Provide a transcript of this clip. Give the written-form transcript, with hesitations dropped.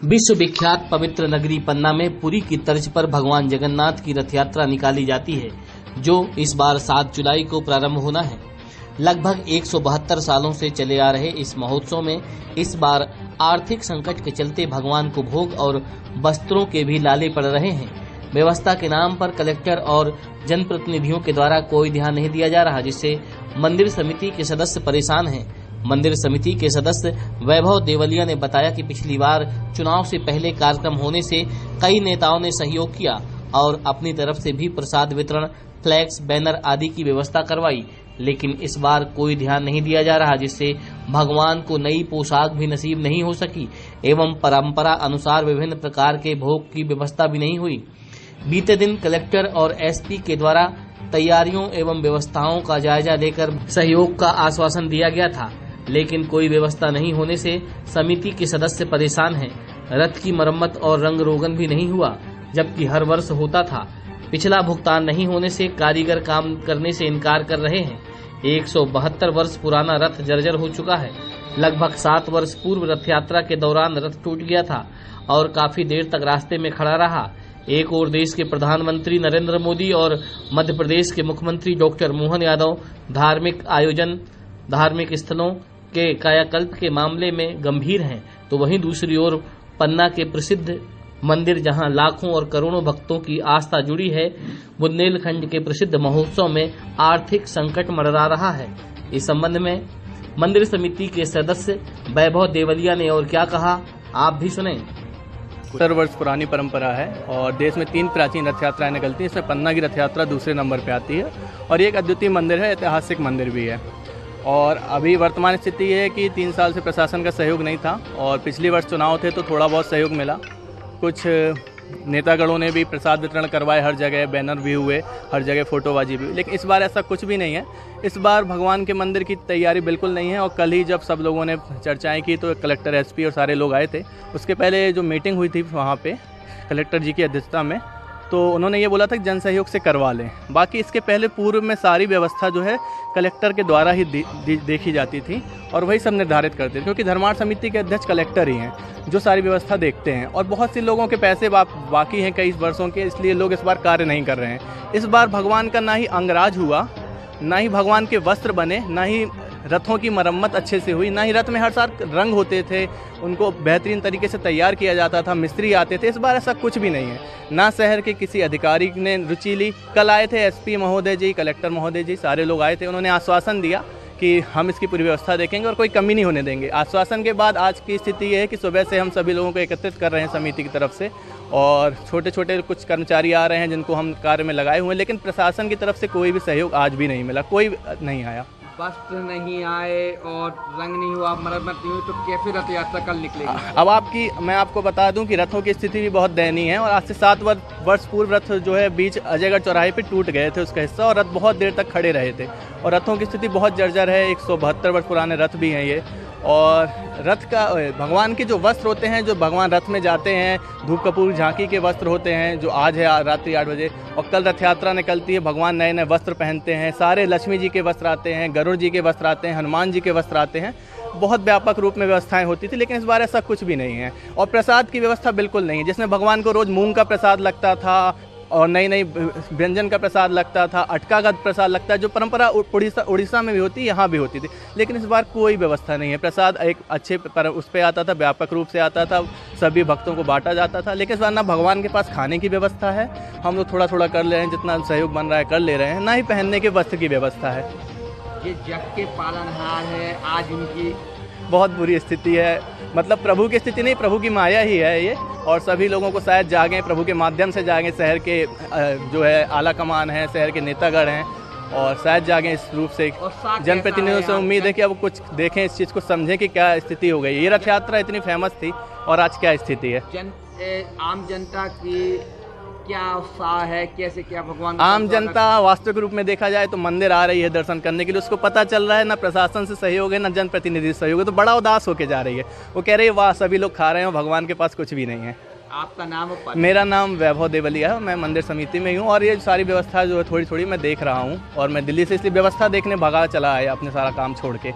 विश्व विख्यात पवित्र नगरी पन्ना में पुरी की तर्ज पर भगवान जगन्नाथ की रथ यात्रा निकाली जाती है, जो इस बार 7 जुलाई को प्रारंभ होना है। लगभग 172 सालों से चले आ रहे इस महोत्सव में इस बार आर्थिक संकट के चलते भगवान को भोग और वस्त्रों के भी लाले पड़ रहे हैं। व्यवस्था के नाम पर कलेक्टर और जनप्रतिनिधियों के द्वारा कोई ध्यान नहीं दिया जा रहा, जिससे मंदिर समिति के सदस्य परेशान हैं। मंदिर समिति के सदस्य वैभव देवलिया ने बताया कि पिछली बार चुनाव से पहले कार्यक्रम होने से कई नेताओं ने सहयोग किया और अपनी तरफ से भी प्रसाद वितरण, फ्लैक्स, बैनर आदि की व्यवस्था करवाई, लेकिन इस बार कोई ध्यान नहीं दिया जा रहा, जिससे भगवान को नई पोशाक भी नसीब नहीं हो सकी एवं परंपरा अनुसार विभिन्न प्रकार के भोग की व्यवस्था भी नहीं हुई। बीते दिन कलेक्टर और एसपी के द्वारा तैयारियों एवं व्यवस्थाओं का जायजा लेकर सहयोग का आश्वासन दिया गया था, लेकिन कोई व्यवस्था नहीं होने से समिति के सदस्य परेशान हैं। रथ की मरम्मत और रंग रोगन भी नहीं हुआ, जबकि हर वर्ष होता था। पिछला भुगतान नहीं होने से कारीगर काम करने से इनकार कर रहे हैं। 172 वर्ष पुराना रथ जर्जर हो चुका है। लगभग 7 वर्ष पूर्व रथ यात्रा के दौरान रथ टूट गया था और काफी देर तक रास्ते में खड़ा रहा। एक ओर देश के प्रधानमंत्री नरेंद्र मोदी और मध्य प्रदेश के मुख्यमंत्री डॉक्टर मोहन यादव धार्मिक आयोजन, धार्मिक स्थलों के कायाकल्प के मामले में गंभीर हैं, तो वहीं दूसरी ओर पन्ना के प्रसिद्ध मंदिर, जहां लाखों और करोड़ों भक्तों की आस्था जुड़ी है, बुंदेलखंड के प्रसिद्ध महोत्सव में आर्थिक संकट मंडरा रहा है। इस संबंध में मंदिर समिति के सदस्य वैभव देवलिया ने और क्या कहा, आप भी सुने। 70 वर्ष पुरानी परंपरा है और देश में 3 प्राचीन रथ यात्राएं निकलती हैं। इसमें पन्ना की रथ यात्रा दूसरे नंबर पे आती है और ये एक अद्वितीय मंदिर है, ऐतिहासिक मंदिर भी है। और अभी वर्तमान स्थिति ये है कि 3 साल से प्रशासन का सहयोग नहीं था और पिछली वर्ष चुनाव थे तो थोड़ा बहुत सहयोग मिला। कुछ नेतागणों ने भी प्रसाद वितरण करवाए, हर जगह बैनर भी हुए, हर जगह फोटोबाजी भी हुई, लेकिन इस बार ऐसा कुछ भी नहीं है। इस बार भगवान के मंदिर की तैयारी बिल्कुल नहीं है और कल ही जब सब लोगों ने चर्चाएं की तो कलेक्टर, एसपी और सारे लोग आए थे। उसके पहले जो मीटिंग हुई थी वहाँ पे कलेक्टर जी की अध्यक्षता में, तो उन्होंने ये बोला था कि जन सहयोग से करवा लें। बाकी इसके पहले पूर्व में सारी व्यवस्था जो है कलेक्टर के द्वारा ही देखी जाती थी और वही सब निर्धारित करते थे, क्योंकि धर्मार्थ समिति के अध्यक्ष कलेक्टर ही हैं जो सारी व्यवस्था देखते हैं। और बहुत से लोगों के पैसे बाकी हैं कई वर्षों के, इसलिए लोग इस बार कार्य नहीं कर रहे हैं। इस बार भगवान का ना ही अंगराज हुआ, ना ही भगवान के वस्त्र बने, ना ही रथों की मरम्मत अच्छे से हुई, ना ही रथ में हर साल रंग होते थे, उनको बेहतरीन तरीके से तैयार किया जाता था, मिस्त्री आते थे। इस बार ऐसा कुछ भी नहीं है। ना शहर के किसी अधिकारी ने रुचि ली। कल आए थे एसपी महोदय जी, कलेक्टर महोदय जी, सारे लोग आए थे। उन्होंने आश्वासन दिया कि हम इसकी पूरी व्यवस्था देखेंगे और कोई कमी नहीं होने देंगे। आश्वासन के बाद आज की स्थिति ये है कि सुबह से हम सभी लोगों को एकत्रित कर रहे हैं समिति की तरफ से और छोटे छोटे कुछ कर्मचारी आ रहे हैं जिनको हम कार्य में लगाए हुए हैं, लेकिन प्रशासन की तरफ से कोई भी सहयोग आज भी नहीं मिला, कोई नहीं आया। वस्त्र नहीं आए और रंग नहीं हुआ, मरम्मत नहीं हुई, तो कैसे रथ यात्रा कल निकलेगी? अब मैं आपको बता दूं कि रथों की स्थिति भी बहुत दयनीय है और आज से 7 वर्ष पूर्व रथ जो है बीच अजयगढ़ चौराहे पे टूट गए थे उसका हिस्सा, और रथ बहुत देर तक खड़े रहे थे और रथों की स्थिति बहुत जर्जर है। 172 वर्ष पुराने रथ भी हैं ये। और रथ का भगवान के जो वस्त्र होते हैं, जो भगवान रथ में जाते हैं, धूप कपूर झांकी के वस्त्र होते हैं, जो आज है रात्रि 8 बजे, और कल रथ यात्रा निकलती है। भगवान नए नए वस्त्र पहनते हैं, सारे लक्ष्मी जी के वस्त्र आते हैं, गरुड़ जी के वस्त्र आते हैं, हनुमान जी के वस्त्र आते हैं। बहुत व्यापक रूप में व्यवस्थाएं होती थी, लेकिन इस बार ऐसा कुछ भी नहीं है। और प्रसाद की व्यवस्था बिल्कुल नहीं, जिसमें भगवान को रोज मूंग का प्रसाद लगता था और नई नई व्यंजन का प्रसाद लगता था, अटका का प्रसाद लगता है, जो परंपरा उड़ीसा में भी होती है, यहाँ भी होती थी। लेकिन इस बार कोई व्यवस्था नहीं है। प्रसाद एक अच्छे उस पर आता था, व्यापक रूप से आता था, सभी भक्तों को बांटा जाता था, लेकिन इस बार ना भगवान के पास खाने की व्यवस्था है, हम लोग थोड़ा थोड़ा कर ले रहे हैं, जितना सहयोग बन रहा है कर ले रहे हैं, ना ही पहनने के वस्त्र की व्यवस्था है। ये जग के पालनहार है, आज इनकी बहुत बुरी स्थिति है। मतलब प्रभु की स्थिति नहीं, प्रभु की माया ही है ये, और सभी लोगों को शायद जागें, प्रभु के माध्यम से जागें। शहर के जो है आला कमान है, शहर के नेतागण हैं, और शायद जागें इस रूप से। जनप्रतिनिधियों से उम्मीद है कि अब कुछ देखें, इस चीज़ को समझें कि क्या स्थिति हो गई। ये रथ यात्रा इतनी फेमस थी और आज क्या स्थिति है। आम जनता की क्या उत्साह है, कैसे क्या भगवान? आम जनता वास्तविक रूप में देखा जाए तो मंदिर आ रही है दर्शन करने के लिए, उसको पता चल रहा है ना प्रशासन से सहयोग है ना जनप्रतिनिधि से सहयोग है, तो बड़ा उदास होके जा रही है। वो कह रही है वाह सभी लोग खा रहे हैं, भगवान के पास कुछ भी नहीं है। आपका नाम? मेरा नाम वैभव देवलिया है, मैं मंदिर समिति में ही हूँ और ये सारी व्यवस्था जो है थोड़ी थोड़ी मैं देख रहा हूँ, और मैं दिल्ली से इसलिए व्यवस्था देखने भगा चला आया अपने सारा काम छोड़ के।